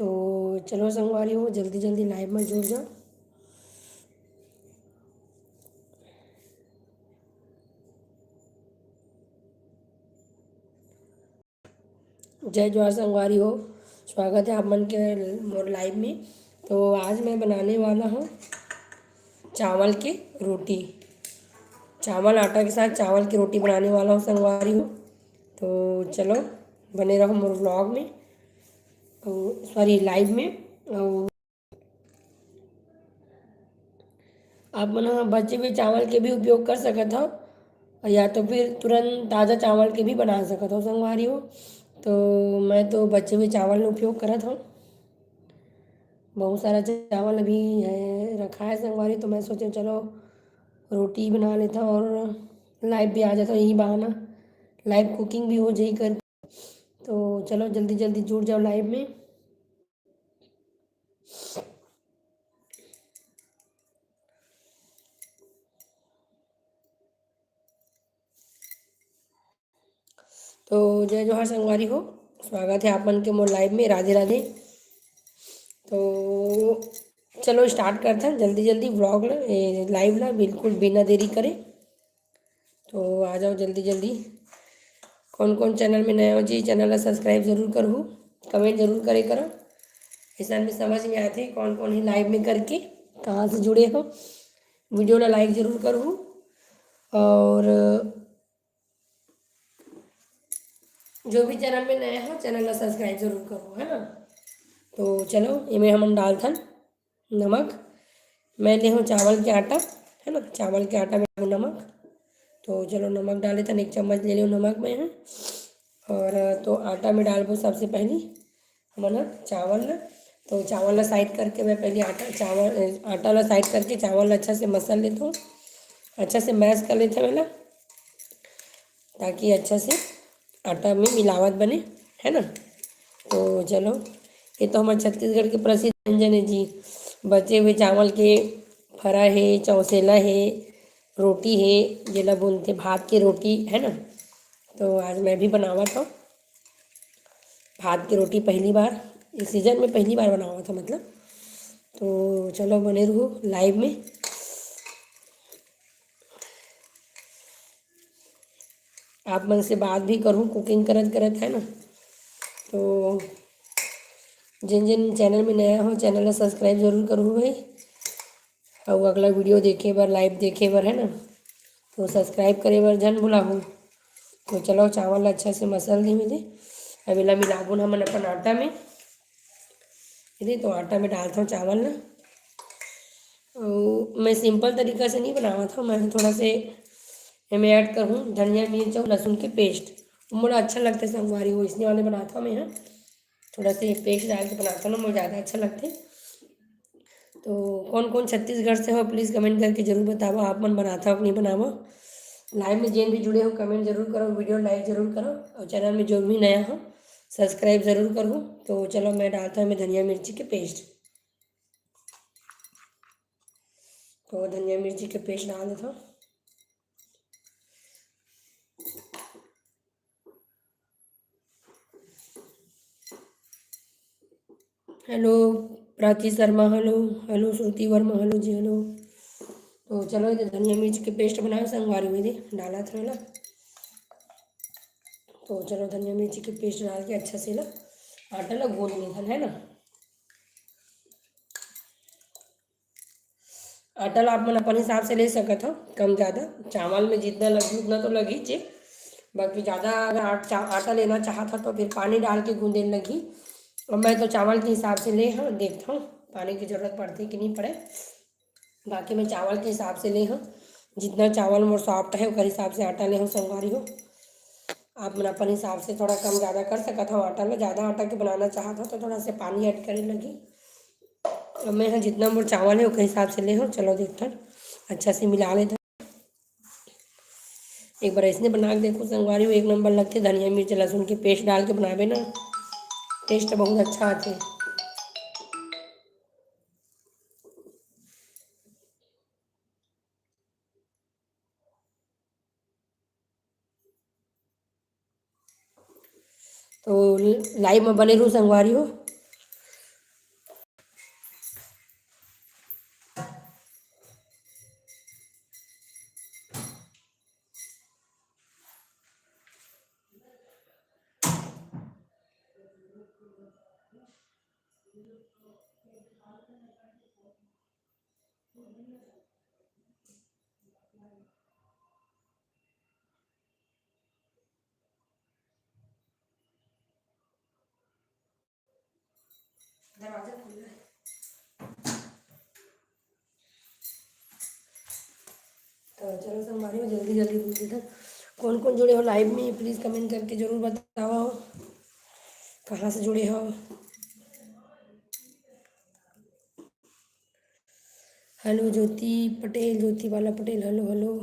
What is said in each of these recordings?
तो चलो संगवारी हो, जल्दी जल्दी लाइव में जुड़ जाओ। जय जवाहर संगवारी हो, स्वागत है आप मन के मोर लाइव में। तो आज मैं बनाने वाला हूँ चावल की रोटी। चावल आटा के साथ चावल की रोटी बनाने वाला हूँ संगवारी हूँ। तो चलो बने रहो मोर व्लॉग में, सॉरी लाइव में। और आप मन बचे हुए चावल के भी उपयोग कर सकत हो, या तो फिर तुरंत ताज़ा चावल के भी बना सकत हो संगवारी हो। तो मैं तो बचे हुए चावल उपयोग करत हूँ। बहुत सारा चावल अभी है रखा है संगवारी, तो मैं सोचे चलो रोटी बना लेता हूँ और लाइव भी आ जाता हूँ, यही बहाना लाइव कुकिंग भी हो जाए कर। तो चलो जल्दी जल्दी जुड़ जाओ लाइव में। तो जय जवाहर संगवारी हो, स्वागत है आप मन के मोर लाइव में। राधे राधे। तो चलो स्टार्ट करते हैं जल्दी जल्दी व्लॉग ला, लाइव ला बिल्कुल बिना देरी करे। तो आ जाओ जल्दी जल्दी। कौन कौन चैनल में नया हो जी, चैनल ला सब्सक्राइब जरूर करूँ, कमेंट जरूर करे करो। ऐसा भी समझ में आते कौन कौन है लाइव में करके कहाँ से जुड़े हो। वीडियो ला लाइक जरूर करूँ, और जो भी चैनल में नया हो चैनल ला सब्सक्राइब जरूर करो, है ना। तो चलो इमें हम डालथन नमक। मैं ले हूँ चावल के आटा, है ना, चावल के आटा में डालूँ नमक। तो चलो नमक डाले तन 1 चम्मच ले लो नमक में है। और तो आटा में डालबो सबसे पहले हमन चावल ला। तो चावल ला साइड करके मैं पहले आटा ला साइड करके चावल ला अच्छा से मसल लेता हूँ, अच्छा से मैश कर लेते हैं पहले, ताकि अच्छा से आटा में मिलावट बने, है ना। तो चलो ये तो हमारे छत्तीसगढ़ के प्रसिद्ध व्यंजन है जी। बचे हुए चावल के फरा है, चौसेला है, रोटी है, जेला बोलते भात की रोटी, है ना। तो आज मैं भी बनावा था भात की रोटी, पहली बार इस सीज़न में पहली बार बनावा था मतलब। तो चलो बने रहो लाइव में। आप मन से बात भी करूँ कुकिंग करत करत, है ना। तो जिन जिन चैनल में नया हो चैनल ला सब्सक्राइब जरूर करूँ भाई, और अगला वीडियो देखे बर, लाइव देखे बर, है ना। तो सब्सक्राइब करे बर जन भुलाहूँ। तो चलो चावल अच्छा से मसल दी मिले, अब इला मिलाबू हमन अपन आटा में। यदि तो आटा में डालता हूँ चावल ना। और मैं सिंपल तरीका से नहीं बनावा था, मैं थोड़ा से मैं ऐड करूँ धनिया मिर्च और लहसुन के पेस्ट। मुझे अच्छा लगता है संगवारी हो, इसलिए वाले बनाता हूँ मैं यहाँ। थोड़ा से पेस्ट डाल के बनाता हूँ ना, मुझे ज़्यादा अच्छा लगता है। तो कौन कौन छत्तीसगढ़ से हो प्लीज़ कमेंट करके जरूर बताओ, आप मन बनाता हो कि नहीं बनावो। लाइव में जिन भी जुड़े हो कमेंट जरूर करो, वीडियो लाइक जरूर करो, और चैनल में जो भी नया हो सब्सक्राइब ज़रूर करूँ। तो चलो मैं डालता हूँ मैं धनिया मिर्ची के पेस्ट। तो धनिया मिर्ची के पेस्ट डाल देता हूँ। Hello Prachi Sharma, hello hello Shruti Varma, hello ji hello. तो चलो ये धनिया मिर्च के पेस्ट बनाए संगवारी में दे डाला था ना। तो चलो धनिया मिर्ची के पेस्ट डाल के अच्छा से ना आटा ला गूंद लेथन, है ना। आटा ला आप मन अपन हिसाब से ले सकत हो, कम ज़्यादा चावल में जितना लगी उतना तो लगी चे। बाकी ज़्यादा अगर आटा लेना चाहता तो फिर पानी डाल के गूंदे लगी। और मैं तो चावल के हिसाब से ले हाँ, देखता हूँ पानी की ज़रूरत पड़ती कि नहीं पड़े। बाकी मैं चावल के हिसाब से ले हूँ, जितना चावल मोर सॉफ्ट है उस हिसाब से आटा ले हूँ संगवारी हो। आप मन अपन हिसाब से थोड़ा कम ज़्यादा कर सकता हो आटा में, ज़्यादा आटा के बनाना चाहता तो थोड़ा से पानी ऐड करे लगी। अब मैं जितना मोर चावल है उसके हिसाब से ले हूँ। चलो देखते अच्छा से मिला लेते, एक बार ऐसे बना के देखो संगवारी में एक नंबर लगते। धनिया मिर्च लहसुन के पेस्ट डाल के बनावे ना, टेस्ट बहुत अच्छा आते। तो लाइव में बने रहूँ संगवारी हो। दरवाजा खुला है। तो चलो संगवारी हो, जल्दी जल्दी पूछ इधर कौन कौन जुड़े हो लाइव में, प्लीज़ कमेंट करके ज़रूर बताओ कहाँ से जुड़े हो। हेलो ज्योति पटेल, ज्योति बाला पटेल, हेलो हेलो।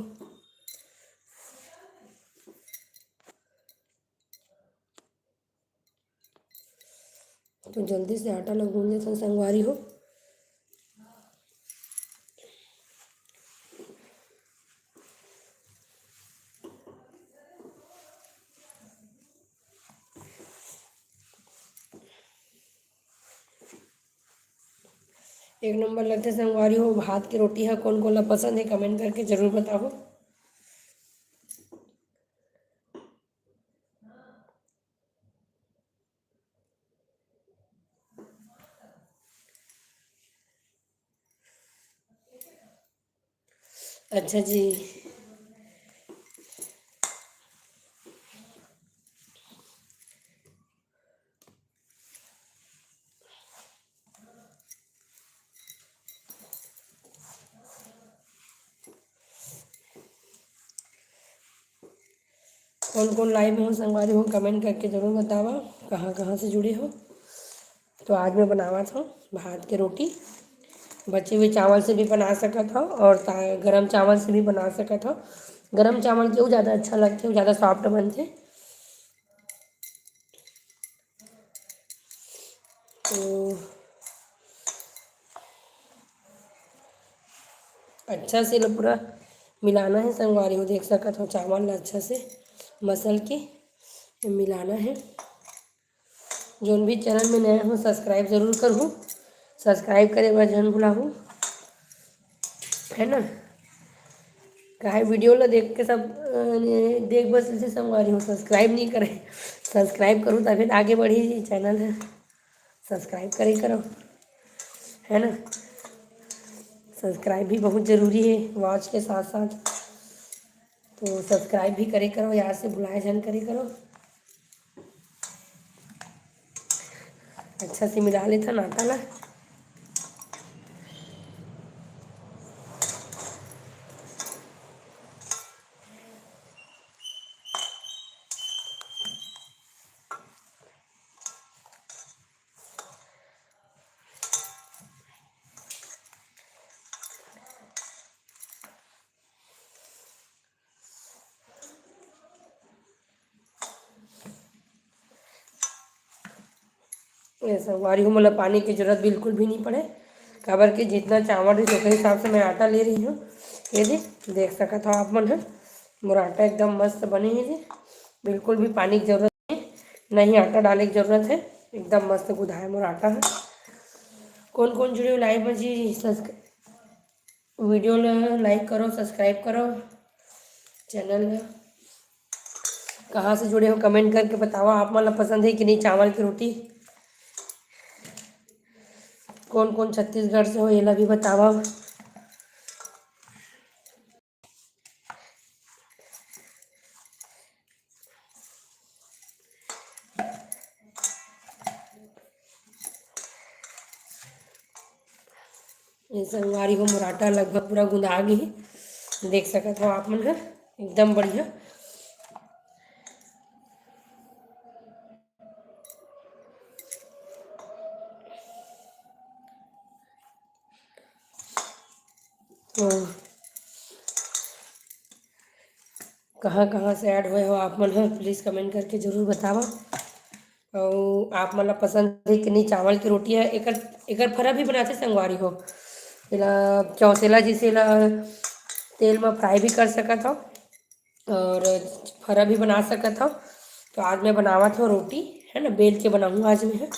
तो जल्दी से आटा लोग गूंद लेते संगवारी हो। एक नंबर लगते संगवारी हो, भात की रोटी है कौन कौन ला पसंद है कमेंट करके ज़रूर बताओ। अच्छा जी। कौन कौन लाइव में हो संगवारी हो कमेंट करके ज़रूर बतावा कहाँ कहाँ से जुड़े हो। तो आज मैं बनावा था भात की रोटी, बचे हुए चावल से भी बना सका था और गरम चावल से भी बना सका था। गरम चावल के वो ज़्यादा अच्छा लगते, वो ज़्यादा सॉफ्ट बनते। तो अच्छा से पूरा मिलाना है संगवारी हो, देख सका था चावल अच्छा से मसल के मिलाना है। जोन भी चैनल में नया हूँ सब्सक्राइब ज़रूर करूँ, सब्सक्राइब करे वह जन भुलाऊँ, है ना। काहे वीडियो ला देख के सब देख बस इसे संगवारी हूँ, सब्सक्राइब नहीं करे। सब्सक्राइब करूँ तभी आगे बढ़ी चैनल है, सब्सक्राइब करे करो, है ना। सब्सक्राइब भी बहुत ज़रूरी है वॉच के साथ साथ। तो सब्सक्राइब भी करे करो, याद से भुलाए जन करे करो। अच्छा से मिला लेता नाटा ला। संगवारी हूँ मतलब पानी की ज़रूरत बिल्कुल भी नहीं पड़े, काबर के जितना चावल है उसके हिसाब से मैं आटा ले रही हूँ। ये देख सका था आप मन है, मोरा आटा एकदम मस्त बने है जी, बिल्कुल भी पानी की ज़रूरत नहीं, नहीं आटा डालने की ज़रूरत है, एकदम मस्त गुदाए मोरा आटा है। कौन कौन जुड़े हो लाइव में जी, वीडियो लाइक करो, सब्सक्राइब करो चैनल में। कहाँ से जुड़े हो कमेंट करके बताओ आप मतलब पसंद है कि नहीं चावल की रोटी। कौन कौन छत्तीसगढ़ से हो ये ला भी बतावा। ये संगवारी हो मुराटा लगभग पूरा गुंदा गई है, देख सकते हो आप मन है एकदम बढ़िया। तो कहाँ कहाँ से ऐड हुए हो आप मन है प्लीज़ कमेंट करके ज़रूर बतावा। और आप मतलब पसंद है कि नहीं चावल की रोटी है, एकर फरा भी बनाते संगवारी हो, एला चौसेला जिसे ला तेल में फ्राई भी कर सकत हो और फरा भी बना सकत हो। तो आज मैं बनावा था रोटी, है ना, बेल के बनाऊँ आज मैं है।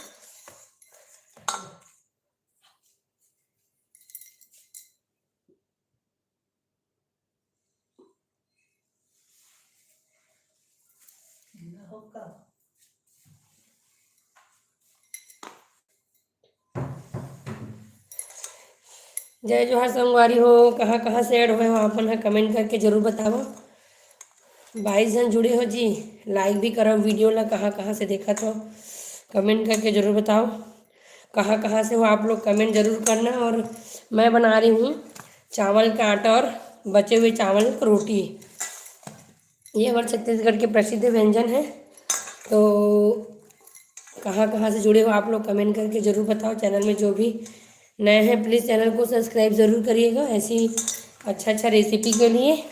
जय जोहार संगवारी हो, कहाँ कहाँ से ऐड हुए हो अपन है कमेंट करके जरूर बताओ। 22 जन जुड़े हो जी। लाइक भी करो वीडियो ला, कहाँ कहाँ से देखा तो कमेंट करके ज़रूर बताओ। कहाँ कहाँ से हो आप लोग कमेंट ज़रूर करना। और मैं बना रही हूँ चावल का आटा और बचे हुए चावल की रोटी। ये हमारे छत्तीसगढ़ के प्रसिद्ध व्यंजन है। तो कहाँ कहाँ से जुड़े हो आप लोग कमेंट करके ज़रूर बताओ। चैनल में जो भी नए हैं प्लीज़ चैनल को सब्सक्राइब ज़रूर करिएगा, ऐसी अच्छा अच्छा रेसिपी के लिए।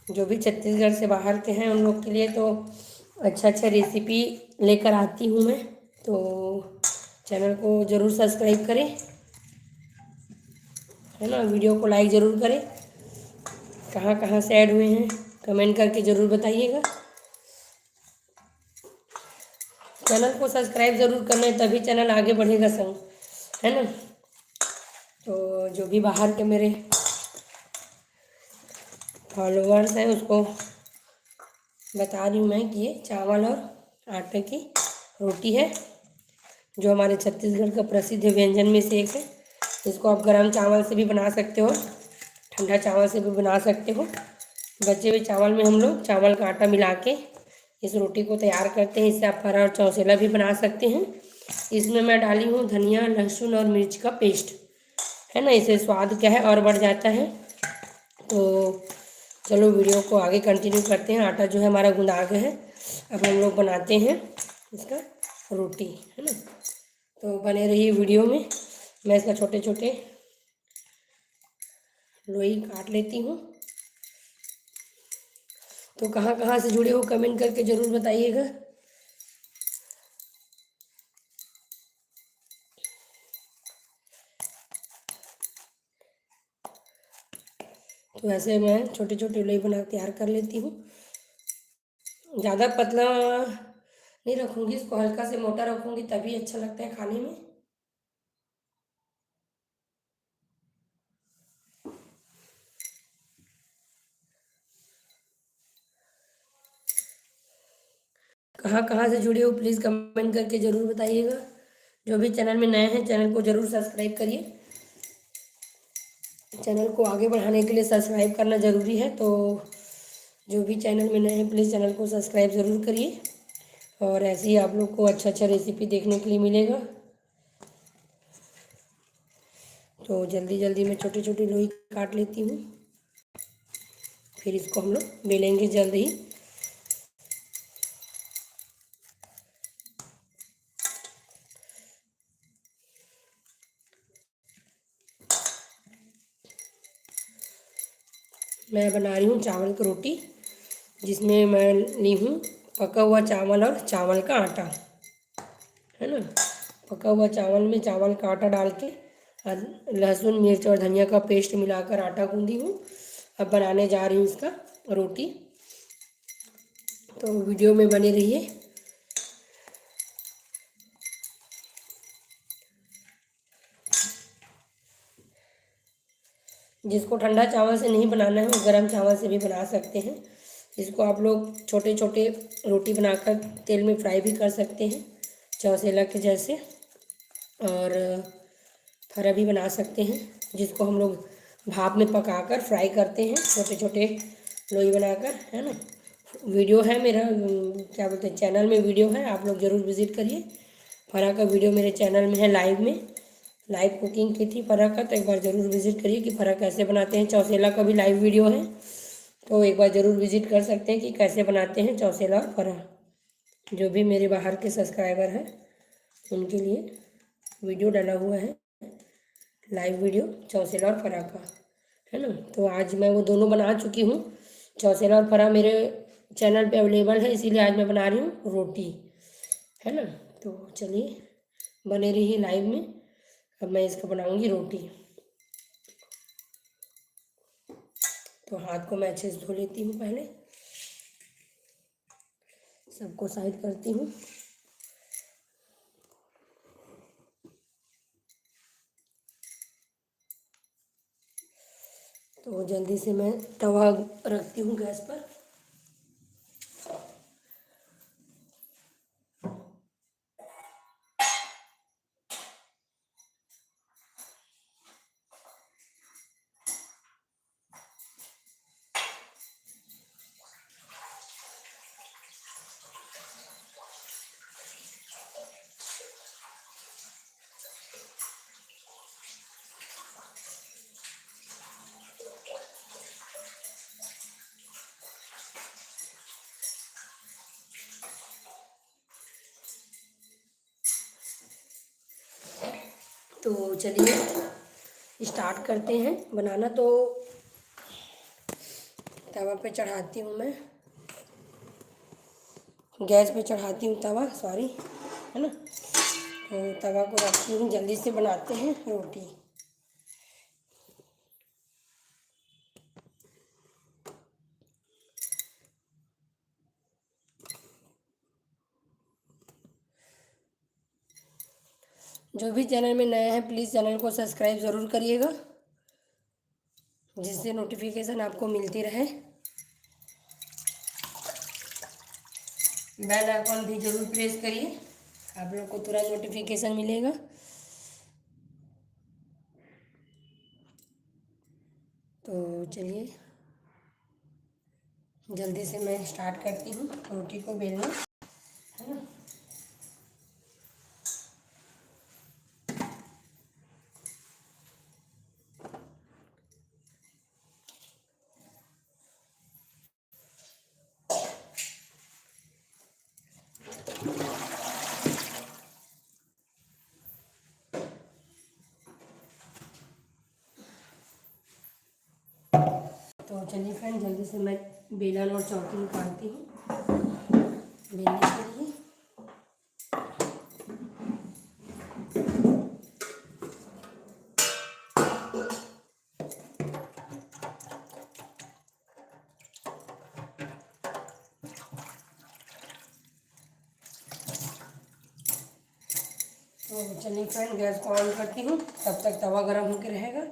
जो भी छत्तीसगढ़ से बाहर के हैं उन लोग के लिए तो अच्छा अच्छा रेसिपी लेकर आती हूँ मैं। तो चैनल को ज़रूर सब्सक्राइब करें, है ना। वीडियो को लाइक ज़रूर करें। कहाँ कहाँ से ऐड हुए हैं कमेंट करके ज़रूर बताइएगा। चैनल को सब्सक्राइब ज़रूर करना है, तभी चैनल आगे बढ़ेगा संग, है ना। तो जो भी बाहर के मेरे फॉलोअर्स हैं उसको बता रही हूँ मैं कि ये चावल और आटे की रोटी है, जो हमारे छत्तीसगढ़ का प्रसिद्ध व्यंजन में से एक है। इसको आप गरम चावल से भी बना सकते हो, ठंडा चावल से भी बना सकते हो। बचे हुए चावल में हम लोग चावल का आटा मिला के इस रोटी को तैयार करते हैं। इससे आप फरा और चौसेला भी बना सकते हैं। इसमें मैं डाली हूँ धनिया, लहसुन और मिर्च का पेस्ट, है ना। इससे स्वाद क्या है और बढ़ जाता है। तो चलो वीडियो को आगे कंटिन्यू करते हैं। आटा जो है हमारा गूंदा गया है, अब हम लोग बनाते हैं इसका रोटी, है ना। तो बने रहिए वीडियो में। मैं इसका छोटे छोटे लोई काट लेती हूँ। तो कहाँ कहाँ से जुड़े हो कमेंट करके ज़रूर बताइएगा। तो ऐसे मैं छोटे छोटे लोई बना तैयार कर लेती हूँ। ज़्यादा पतला नहीं रखूँगी, इसको हल्का से मोटा रखूँगी तभी अच्छा लगता है खाने में। कहाँ कहाँ से जुड़े हो प्लीज़ कमेंट करके ज़रूर बताइएगा। जो भी चैनल में नए हैं चैनल को ज़रूर सब्सक्राइब करिए। चैनल को आगे बढ़ाने के लिए सब्सक्राइब करना ज़रूरी है। तो जो भी चैनल में नए हैं प्लीज़ चैनल को सब्सक्राइब ज़रूर करिए। और ऐसे ही आप लोग को अच्छा अच्छा रेसिपी देखने के लिए मिलेगा। तो जल्दी जल्दी मैं छोटी छोटी लोई काट लेती हूँ, फिर इसको हम लोग बेलेंगे जल्द ही। मैं बना रही हूँ चावल की रोटी, जिसमें मैं ली हूँ पका हुआ चावल और चावल का आटा, है ना। पका हुआ चावल में चावल का आटा डाल के लहसुन, मिर्च और धनिया का पेस्ट मिलाकर आटा गूंदी हूँ। अब बनाने जा रही हूँ इसका रोटी। तो वीडियो में बने रहिए। जिसको ठंडा चावल से नहीं बनाना है वो गर्म चावल से भी बना सकते हैं। इसको आप लोग छोटे छोटे रोटी बनाकर तेल में फ्राई भी कर सकते हैं, चौसेला के जैसे। और फरा भी बना सकते हैं, जिसको हम लोग भाप में पकाकर फ्राई करते हैं छोटे छोटे लोई बनाकर, है ना। वीडियो है मेरा क्या बोलते हैं चैनल में वीडियो है, आप लोग ज़रूर विज़िट करिए। फरा का वीडियो मेरे चैनल में है, लाइव कुकिंग की थी फरा का। तो एक बार ज़रूर विज़िट करिए कि फरा कैसे बनाते हैं। चौसेला का भी लाइव वीडियो है, तो एक बार ज़रूर विज़िट कर सकते हैं कि कैसे बनाते हैं चौसेला और फरा। जो भी मेरे बाहर के सब्सक्राइबर हैं उनके लिए वीडियो डाला हुआ है, लाइव वीडियो चौसेला और फरा का, है ना। तो आज मैं वो दोनों बना चुकी हूँ। चौसेला और फरा मेरे चैनल पे अवेलेबल है, इसीलिए आज मैं बना रही हूँ रोटी, है ना। तो चलिए बने रहिए लाइव में। अब मैं इसको बनाऊँगी रोटी। तो हाथ को मैं अच्छे से धो लेती हूँ, पहले सबको साइड करती हूँ। तो जल्दी से मैं तवा रखती हूँ गैस पर। तो चलिए स्टार्ट करते हैं बनाना। तो तवा पे चढ़ाती हूँ मैं, गैस पे चढ़ाती हूँ तवा, सॉरी, है ना। तो तवा को रखती हूँ, जल्दी से बनाते हैं रोटी। जो भी चैनल में नया है प्लीज़ चैनल को सब्सक्राइब ज़रूर करिएगा, जिससे नोटिफिकेशन आपको मिलती रहे। बेल आइकॉन भी ज़रूर प्रेस करिए, आप लोग को तुरंत नोटिफिकेशन मिलेगा। तो चलिए जल्दी से मैं स्टार्ट करती हूँ रोटी को बेलना, है ना। तो चलिए फ्रेंड, जल्दी से मैं बेलन और चौकी निकालती हूँ बेलने के लिए। तो चलिए फ्रेंड, गैस को ऑन करती हूँ, तब तक तवा गर्म होकर रहेगा।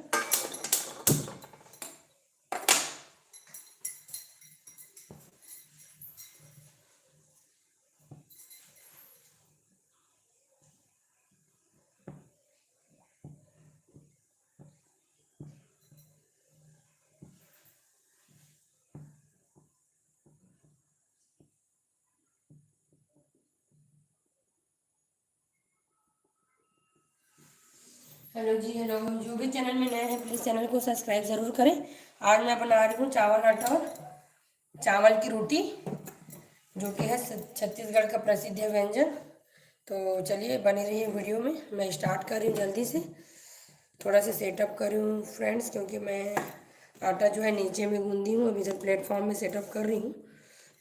Hello ji, hello. जो भी चैनल में नए हैं प्लीज़ चैनल को सब्सक्राइब ज़रूर करें। आज मैं बना रही हूँ चावल आटा और चावल की रोटी, जो कि है छत्तीसगढ़ का प्रसिद्ध है व्यंजन। तो चलिए बने रहिए वीडियो में। मैं स्टार्ट कर रही हूँ जल्दी से, थोड़ा सा सेटअप कर रही हूँ फ्रेंड्स, क्योंकि मैं आटा जो है नीचे में गूंदी हूँ, अभी तक प्लेटफॉर्म में सेटअप कर रही हूँ।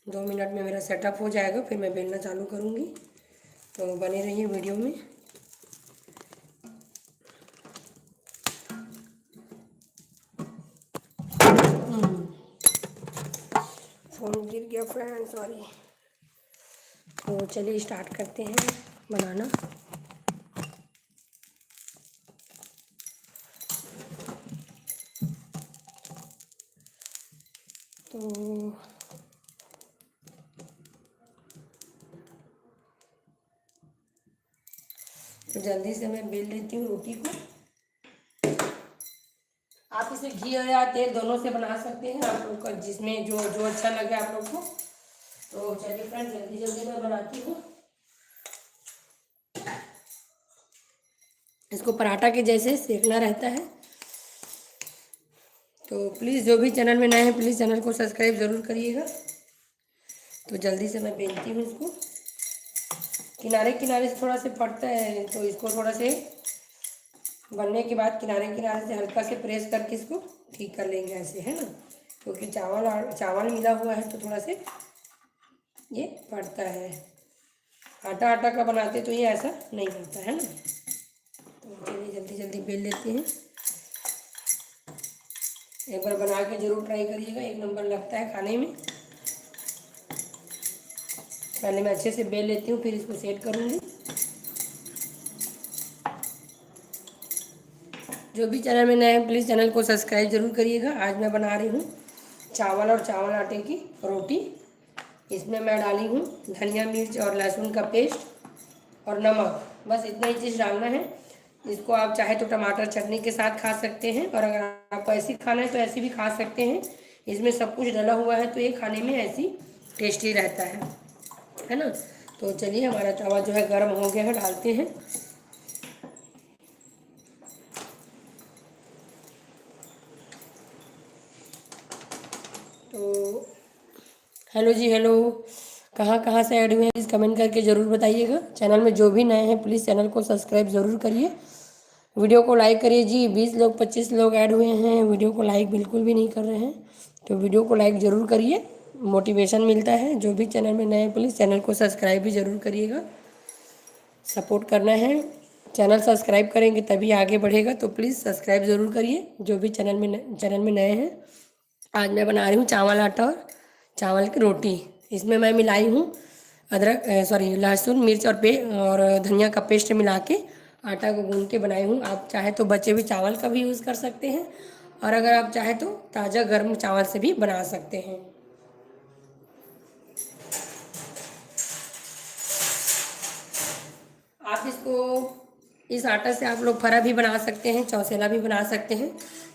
2 मिनट में मेरा सेटअप हो जाएगा, फिर मैं बेलना चालू करूँगी। तो बने रहिए वीडियो में। फ़ोन गिर गया फ्रेंड, सॉरी। तो चलिए स्टार्ट करते हैं बनाना। तो जल्दी से मैं बेल लेती हूँ रोटी को। आप इसे घी या तेल दोनों से बना सकते हैं, आप लोग का जिसमें जो जो अच्छा लगे आप लोग को। तो चलिए फ्रेंड, जल्दी जल्दी मैं बनाती हूँ। इसको पराठा के जैसे सेकना रहता है। तो प्लीज़ जो भी चैनल में नए हैं प्लीज़ चैनल को सब्सक्राइब ज़रूर करिएगा। तो जल्दी से मैं बेलती हूँ इसको। किनारे किनारे से थोड़ा से फटता है, तो इसको थोड़ा से बनने के बाद किनारे किनारे से हल्का से प्रेस करके इसको ठीक कर लेंगे ऐसे, है ना। क्योंकि चावल मिला हुआ है तो थोड़ा से ये फटता है। आटा आटा का बनाते तो ये ऐसा नहीं होता है ना। तो चलिए जल्दी जल्दी बेल लेते हैं। एक बार बना के ज़रूर ट्राई करिएगा, एक नंबर लगता है खाने में। पहले मैं अच्छे से बेल लेती हूँ, फिर इसको सेट करूँगी। जो भी चैनल में नए हैं प्लीज़ चैनल को सब्सक्राइब ज़रूर करिएगा। आज मैं बना रही हूँ चावल और चावल आटे की रोटी। इसमें मैं डाली हूँ धनिया मिर्च और लहसुन का पेस्ट और नमक, बस इतना ही चीज़ डालना है। इसको आप चाहे तो टमाटर चटनी के साथ खा सकते हैं, और अगर आपको ऐसी खाना है तो ऐसी भी खा सकते हैं। इसमें सब कुछ डला हुआ है तो ये खाने में ऐसी टेस्टी रहता है ना। तो चलिए हमारा तवा जो है गर्म हो गया है, डालते हैं। तो हेलो जी, हेलो। कहाँ कहाँ से ऐड हुए हैं प्लीज़ कमेंट करके ज़रूर बताइएगा। चैनल में जो भी नए हैं प्लीज़ चैनल को सब्सक्राइब ज़रूर करिए। वीडियो को लाइक करिए जी। 20 लोग 25 लोग ऐड हुए हैं, वीडियो को लाइक बिल्कुल भी नहीं कर रहे हैं, तो वीडियो को लाइक ज़रूर करिए, मोटिवेशन मिलता है। जो भी चैनल में नए हैं प्लीज़ चैनल को सब्सक्राइब भी ज़रूर करिएगा, सपोर्ट करना है। चैनल सब्सक्राइब करेंगे तभी आगे बढ़ेगा, तो प्लीज़ सब्सक्राइब ज़रूर करिए जो भी चैनल में नए हैं। आज मैं बना रही हूँ चावल आटा और चावल की रोटी। इसमें मैं मिलाई हूँ अदरक सॉरी लहसुन मिर्च और धनिया का पेस्ट मिला के आटा को गूंद के बनाई हूँ। आप चाहे तो बचे हुए चावल का भी यूज़ कर सकते हैं, और अगर आप चाहे तो ताज़ा गर्म चावल से भी बना सकते हैं। आप इसको इस आटा से आप लोग फरा भी बना सकते हैं, चौसेला भी बना सकते हैं,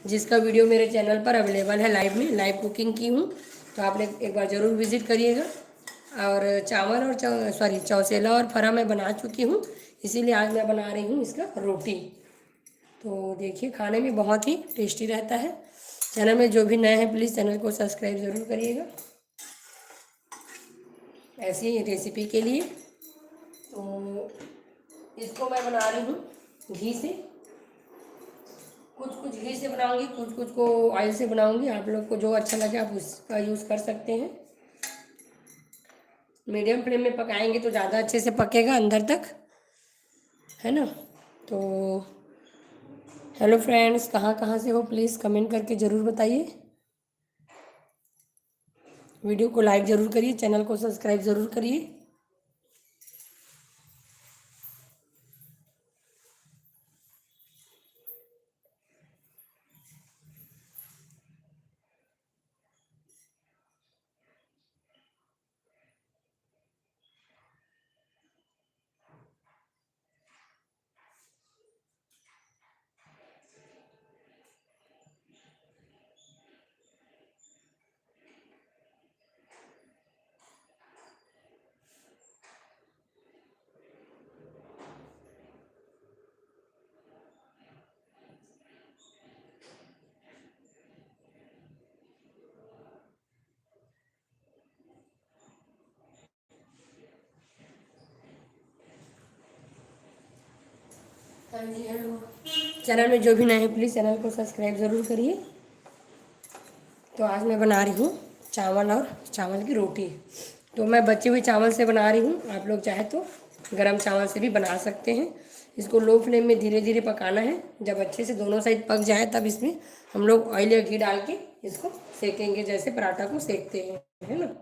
जिसका वीडियो मेरे चैनल पर अवेलेबल है। लाइव में लाइव कुकिंग की हूँ, तो आप लोग एक बार ज़रूर विज़िट करिएगा। और चावल और चौसेला और फरा मैं बना चुकी हूँ, इसीलिए आज मैं बना रही हूँ इसका रोटी। तो देखिए खाने में बहुत ही टेस्टी रहता है। चैनल में जो भी नए हैं प्लीज़ चैनल को सब्सक्राइब ज़रूर करिएगा ऐसी रेसिपी के लिए। तो इसको मैं बना रही हूँ घी से, कुछ कुछ घी से बनाऊंगी, कुछ कुछ को ऑयल से बनाऊंगी। आप लोग को जो अच्छा लगे आप उसका यूज़ कर सकते हैं। मीडियम फ्लेम में पकाएंगे तो ज़्यादा अच्छे से पकेगा अंदर तक, है ना। तो हेलो फ्रेंड्स, कहाँ कहाँ से हो प्लीज़ कमेंट करके ज़रूर बताइए। वीडियो को लाइक ज़रूर करिए, चैनल को सब्सक्राइब ज़रूर करिए। हाँ जी हेलो। चैनल में जो भी नए हैं प्लीज़ चैनल को सब्सक्राइब ज़रूर करिए। तो आज मैं बना रही हूँ चावल और चावल की रोटी। तो मैं बचे हुए चावल से बना रही हूँ, आप लोग चाहे तो गरम चावल से भी बना सकते हैं। इसको लो फ्लेम में धीरे धीरे पकाना है। जब अच्छे से दोनों साइड पक जाए तब इसमें हम लोग ऑयल या घी डाल के इसको सेकेंगे, जैसे पराठा को सेकते हैं, है ना।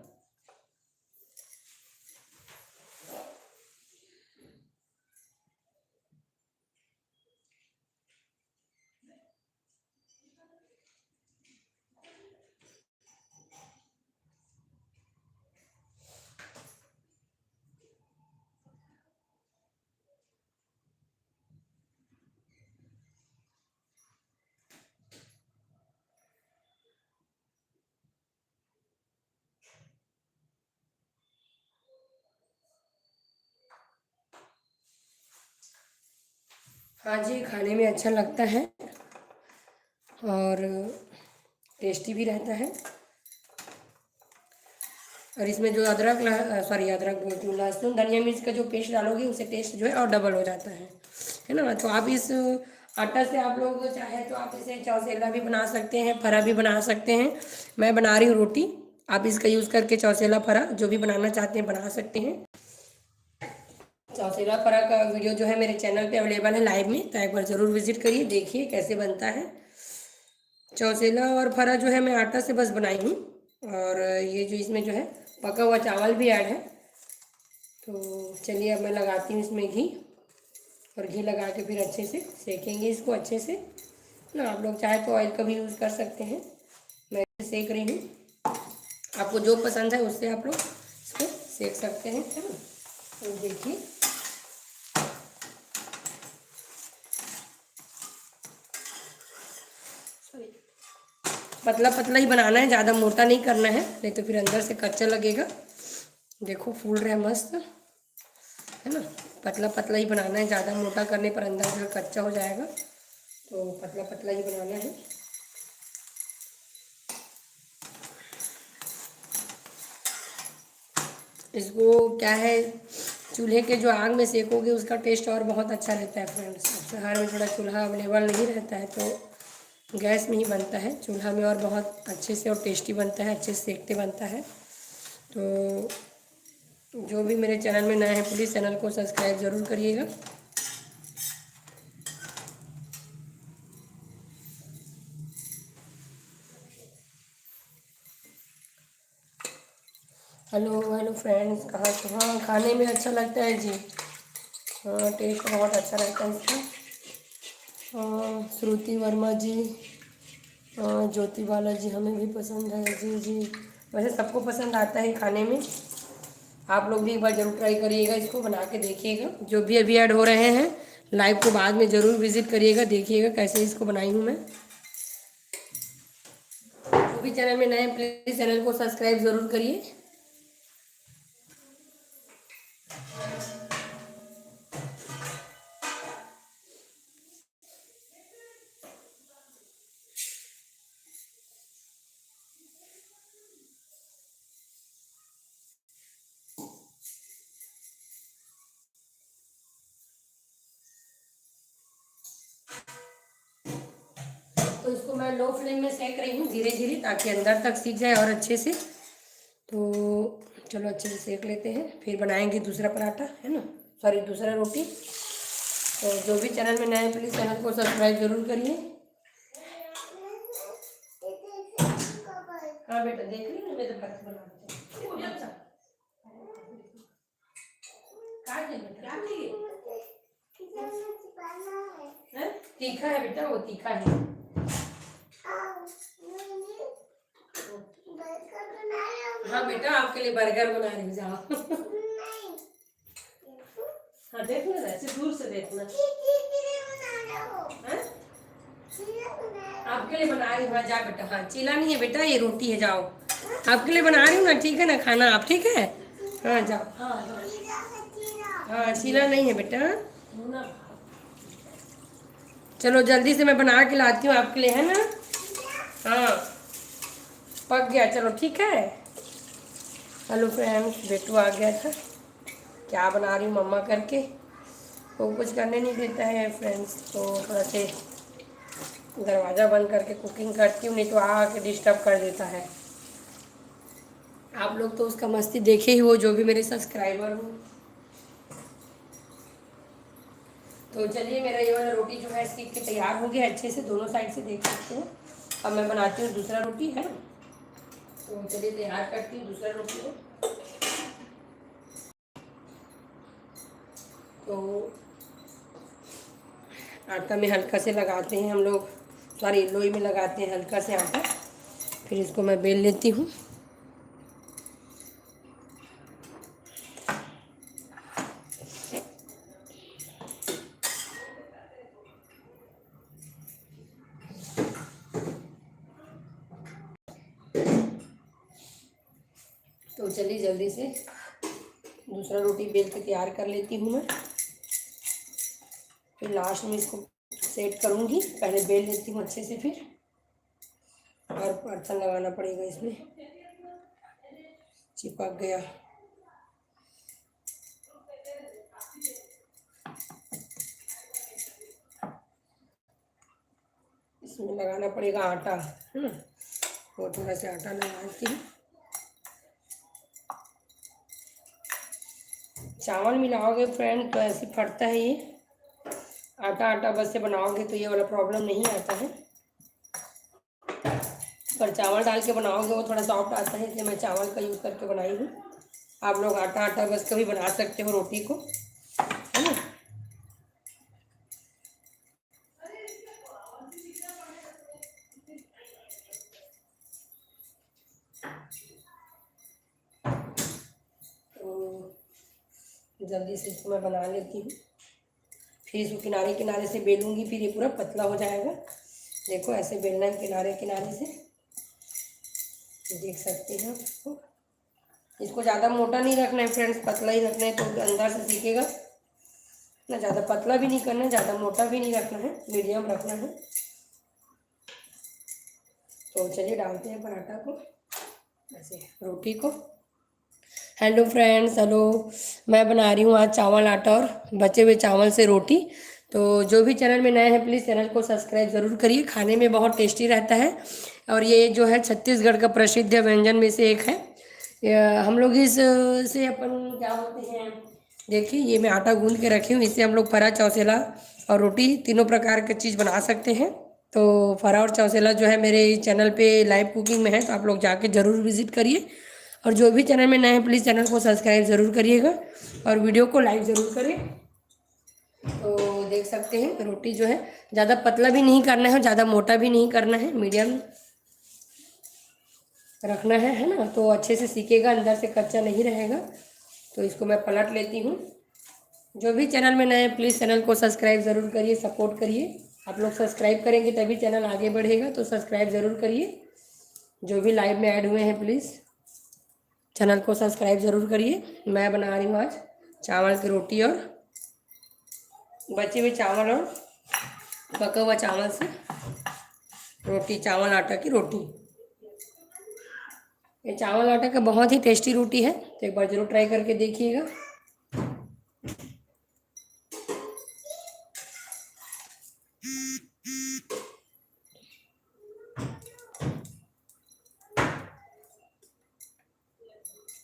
हाँ जी, खाने में अच्छा लगता है और टेस्टी भी रहता है। और इसमें जो अदरक बोलती हूँ, लहसुन धनिया मिर्च का जो पेस्ट डालोगे उससे टेस्ट जो है और डबल हो जाता है ना। तो आप इस आटा से आप लोग चाहे तो आप इसे चौसेला भी बना सकते हैं, फरा भी बना सकते हैं। मैं बना रही हूँ रोटी, आप इसका यूज़ करके चौसेला फरा जो भी बनाना चाहते हैं बना सकते हैं। चौसेला फरा का वीडियो जो है मेरे चैनल पे अवेलेबल है लाइव में, तो एक बार ज़रूर विजिट करिए, देखिए कैसे बनता है। चौसेला और फरा जो है मैं आटा से बस बनाई हूँ, और ये जो इसमें जो है पका हुआ चावल भी ऐड है। तो चलिए अब मैं लगाती हूँ इसमें घी, और घी लगा के फिर अच्छे से सेकेंगे इसको अच्छे से ना। आप लोग चाहे तो ऑयल का भी यूज़ कर सकते हैं, मैं सेक रही हूँ। आपको जो पसंद है उससे आप लोग इसको सेक सकते हैं, है ना। तो देखिए पतला पतला ही बनाना है, ज़्यादा मोटा नहीं करना है, नहीं तो फिर अंदर से कच्चा लगेगा। देखो फूल रहा है मस्त, है ना। पतला पतला ही बनाना है, ज़्यादा मोटा करने पर अंदर जो कच्चा हो जाएगा, तो पतला पतला ही बनाना है। इसको क्या है, चूल्हे के जो आग में सेकोगे उसका टेस्ट और बहुत अच्छा रहता है फ्रेंड्स। शहर में थोड़ा चूल्हा अवेलेबल नहीं रहता है तो गैस में ही बनता है, चूल्हा में और बहुत अच्छे से और टेस्टी बनता है, अच्छे से सेकते बनता है। तो जो भी मेरे चैनल में नए हैं प्लीज़ चैनल को सब्सक्राइब ज़रूर करिएगा। हेलो हेलो फ्रेंड्स, कहाँ खाने में अच्छा लगता है जी। हाँ, टेस्ट बहुत अच्छा रहता है इसका। श्रुति वर्मा जी, ज्योति बाला जी, हमें भी पसंद है जी जी। वैसे सबको पसंद आता है खाने में। आप लोग भी एक बार ज़रूर ट्राई करिएगा, इसको बना के देखिएगा। जो भी अभी ऐड हो रहे हैं लाइव को बाद में ज़रूर विजिट करिएगा, देखिएगा कैसे इसको बनाई हूँ मैं। जो भी चैनल में नए प्लीज़ चैनल को सब्सक्राइब ज़रूर करिए। तो इसको मैं लो फ्लेम में सेक रही हूँ धीरे धीरे, ताकि अंदर तक सीख जाए और अच्छे से। तो चलो अच्छे से सेक लेते हैं, फिर बनाएंगे दूसरा पराठा, है ना, सॉरी दूसरा रोटी। तो जो भी चैनल में नए हैं प्लीज़ चैनल को सब्सक्राइब जरूर करिए। हाँ बेटा देख रही हूँ, मैं तो पराठा बना रही हूँ। तीखा है बेटा, वो तीखा है। हाँ बेटा आपके लिए बर्गर बना रही हूँ, जाओ। हाँ देखना, ऐसे दूर से देखना। आपके लिए बना रही हूँ, हाँ जा बेटा। हाँ चीला नहीं है बेटा, ये रोटी है, जाओ। आपके लिए बना रही हूँ ना, ठीक है ना, खाना आप, ठीक है। हाँ जाओ। हाँ चीला नहीं है बेटा। चलो जल्दी से मैं बना के लाती हूँ आपके लिए, है ना। हाँ पक गया, चलो ठीक है। हेलो फ्रेंड्स, बेटू आ गया था। क्या बना रही हूँ मम्मा करके, वो कुछ करने नहीं देता है फ्रेंड्स, तो थोड़ा से दरवाज़ा बंद करके कुकिंग करती हूँ, नहीं तो आके डिस्टर्ब कर देता है। आप लोग तो उसका मस्ती देखे ही हो, जो भी मेरे सब्सक्राइबर हो। तो चलिए मेरा ये वाला रोटी जो है सीख के तैयार हो गया अच्छे से, दोनों साइड से देख सकते हो। अब मैं बनाती हूँ दूसरा रोटी, है ना। तो चलिए तैयार करती हूँ दूसरा रोटी को। तो आटा में हल्का से लगाते हैं हम लोग, सॉरी लोई में लगाते हैं हल्का से आटा, फिर इसको मैं बेल लेती हूँ। तो चलिए जल्दी से दूसरा रोटी बेल के तैयार कर लेती हूँ मैं, फिर लास्ट में इसको सेट करूँगी। पहले बेल लेती हूँ अच्छे से, फिर और बर्तन लगाना पड़ेगा इसमें, चिपक गया। इसमें लगाना पड़ेगा आटा, है ना, और थोड़ा सा आटा लगाती हूँ। चावल मिलाओगे फ्रेंड तो ऐसे फटता है ये, आटा आटा बस से बनाओगे तो ये वाला प्रॉब्लम नहीं आता है, पर चावल डाल के बनाओगे वो थोड़ा सॉफ्ट आता है, इसलिए मैं चावल का यूज़ करके बनाई हूँ। आप लोग आटा आटा बस का भी बना सकते हो रोटी को, है ना। तो जल्दी से इसको मैं बना लेती हूँ, फिर इसको किनारे किनारे से बेलूँगी, फिर ये पूरा पतला हो जाएगा। देखो ऐसे बेलना है किनारे किनारे से, देख सकते हैं आपको। इसको ज़्यादा मोटा नहीं रखना है फ्रेंड्स, पतला ही रखना है, तो अंदर से सीखेगा ना। ज़्यादा पतला भी नहीं करना है, ज़्यादा मोटा भी नहीं रखना है, मीडियम रखना है। तो चलिए डालते हैं पराठा को, ऐसे रोटी को। Hello friends, hello. मैं बना रही हूँ आज चावल आटा और बचे हुए चावल से रोटी। तो जो भी चैनल में नए हैं प्लीज़ चैनल को सब्सक्राइब ज़रूर करिए। खाने में बहुत टेस्टी रहता है और ये जो है छत्तीसगढ़ का प्रसिद्ध व्यंजन में से एक है। हम लोग इस से अपन क्या बोलते हैं, देखिए ये मैं आटा गूंद के रखी हूँ। इससे हम लोग फरा चौसेला और रोटी तीनों प्रकार की चीज़ बना सकते हैं। तो फरा और चौसेला जो है मेरे चैनल पे लाइव कुकिंग में है, तो आप लोग जाके ज़रूर विजिट करिए। और जो भी चैनल में नए हैं प्लीज़ चैनल को सब्सक्राइब ज़रूर करिएगा और वीडियो को लाइक ज़रूर करें। तो देख सकते हैं रोटी जो है ज़्यादा पतला भी नहीं करना है, ज़्यादा मोटा भी नहीं करना है, मीडियम रखना है ना। तो अच्छे से सीखेगा, अंदर से कच्चा नहीं रहेगा। तो इसको मैं पलट लेती हूँ। जो भी चैनल में नए हैं प्लीज़ चैनल को सब्सक्राइब ज़रूर करिए, सपोर्ट करिए। आप लोग सब्सक्राइब करेंगे तभी चैनल आगे बढ़ेगा, तो सब्सक्राइब ज़रूर करिए। जो भी लाइव में ऐड हुए हैं प्लीज़ चैनल को सब्सक्राइब ज़रूर करिए। मैं बना रही हूँ आज चावल की रोटी और बचे हुए चावल और पका हुआ चावल से रोटी, चावल आटा की रोटी। ये चावल आटा का बहुत ही टेस्टी रोटी है, तो एक बार ज़रूर ट्राई करके देखिएगा।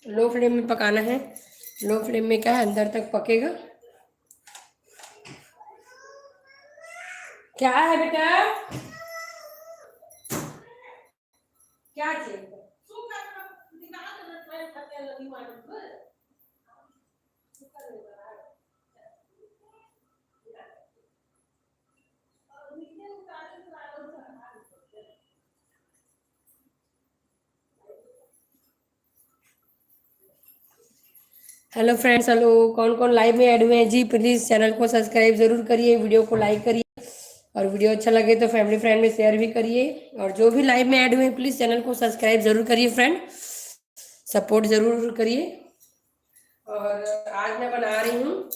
लो फ्लेम में पकाना है। लो फ्लेम में क्या है, अंदर तक पकेगा। क्या है बेटा, क्या चाहिए? Hello friends, hello. कौन कौन लाइव में ऐड हुए हैं जी, प्लीज़ चैनल को सब्सक्राइब ज़रूर करिए, वीडियो को लाइक करिए और वीडियो अच्छा लगे तो फैमिली फ्रेंड में शेयर भी करिए। और जो भी लाइव में ऐड हुए हैं प्लीज़ चैनल को सब्सक्राइब ज़रूर करिए फ्रेंड, सपोर्ट ज़रूर करिए। और आज मैं बना रही हूँ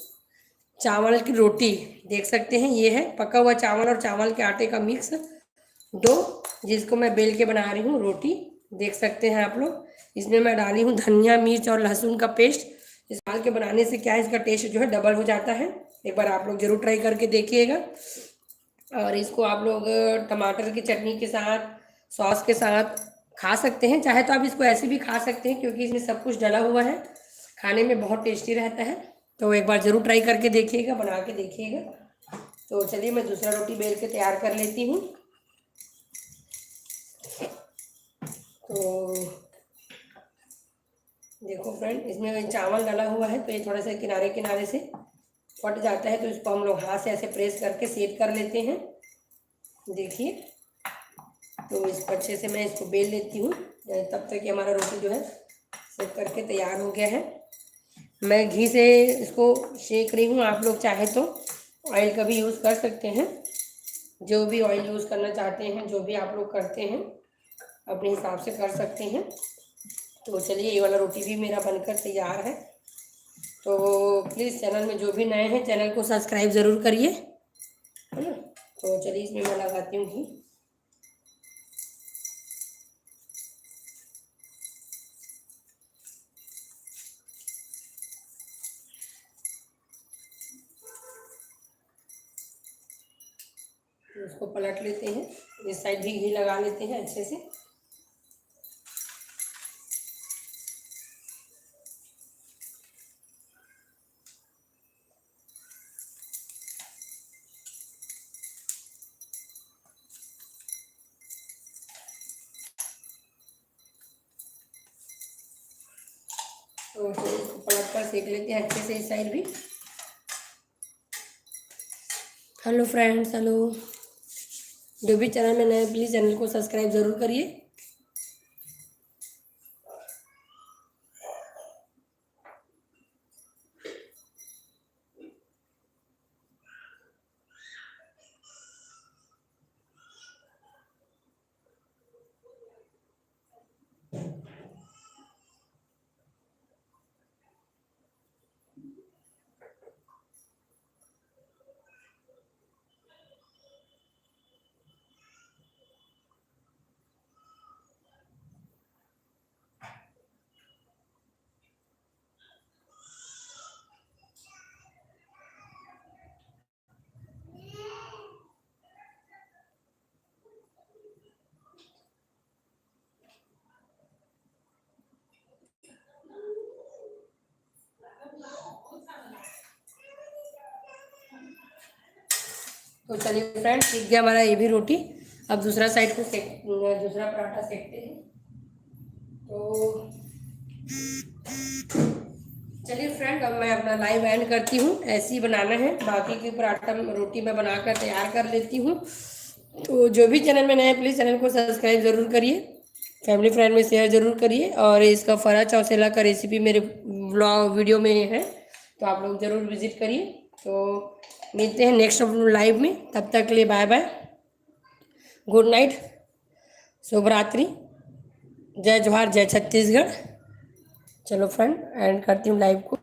चावल की रोटी। देख सकते हैं ये है पका हुआ चावल और चावल के आटे का मिक्स डो, जिसको मैं बेल के बना रही हूँ रोटी। देख सकते हैं आप लोग। इसमें मैं डाली हूँ धनिया, मिर्च और लहसुन का पेस्ट। इस डाल के बनाने से क्या है, इसका टेस्ट जो है डबल हो जाता है। एक बार आप लोग जरूर ट्राई करके देखिएगा। और इसको आप लोग टमाटर की चटनी के साथ, सॉस के साथ खा सकते हैं। चाहे तो आप इसको ऐसे भी खा सकते हैं, क्योंकि इसमें सब कुछ डला हुआ है। खाने में बहुत टेस्टी रहता है। तो एक बार ज़रूर ट्राई करके देखिएगा, बना के देखिएगा। तो चलिए मैं दूसरा रोटी बेल के तैयार कर लेती हूँ। तो देखो फ्रेंड, इसमें चावल डाला हुआ है, तो ये थोड़ा सा किनारे किनारे से फट जाता है, तो इसको हम लोग हाथ से ऐसे प्रेस करके सेट कर लेते हैं। देखिए, तो इसको अच्छे से मैं इसको बेल लेती हूँ तब तक कि हमारा रोटी जो है सेट करके तैयार हो गया है। मैं घी से इसको सेक रही हूँ, आप लोग चाहे तो ऑयल का भी यूज़ कर सकते हैं। जो भी ऑयल यूज़ करना चाहते हैं, जो भी आप लोग करते हैं अपने हिसाब से कर सकते हैं। तो चलिए, ये वाला रोटी भी मेरा बनकर तैयार है। तो प्लीज़ चैनल में जो भी नए हैं चैनल को सब्सक्राइब ज़रूर करिए, है ना। तो चलिए इसमें मैं लगाती हूँ घी। तो उसको पलट लेते हैं, इस साइड भी घी लगा लेते हैं अच्छे से। तो चलिए इसको पलट कर सेक लेते हैं अच्छे से इस साइड भी। Hello friends, hello. जो भी चैनल में नए प्लीज़ चैनल को सब्सक्राइब ज़रूर करिए। तो चलिए फ्रेंड, सीख गया हमारा ये भी रोटी। अब दूसरा साइड को दूसरा पराठा सेकते हैं। तो चलिए फ्रेंड, अब मैं अपना लाइव एंड करती हूँ। ऐसे ही बनाना है, बाकी की पराठा रोटी मैं बनाकर तैयार कर लेती हूँ। तो जो भी चैनल में नए हैं प्लीज़ चैनल को सब्सक्राइब ज़रूर करिए, फैमिली फ्रेंड में शेयर ज़रूर करिए। और इसका फरा चौसेला का रेसिपी मेरे व्लॉग वीडियो में है, तो आप लोग ज़रूर विजिट करिए। तो मिलते हैं नेक्स्ट लाइव में, तब तक के लिए बाय बाय, गुड नाइट, शुभ रात्रि, जय जोहार, जय छत्तीसगढ़। चलो फ्रेंड, एंड करती हूँ लाइव को।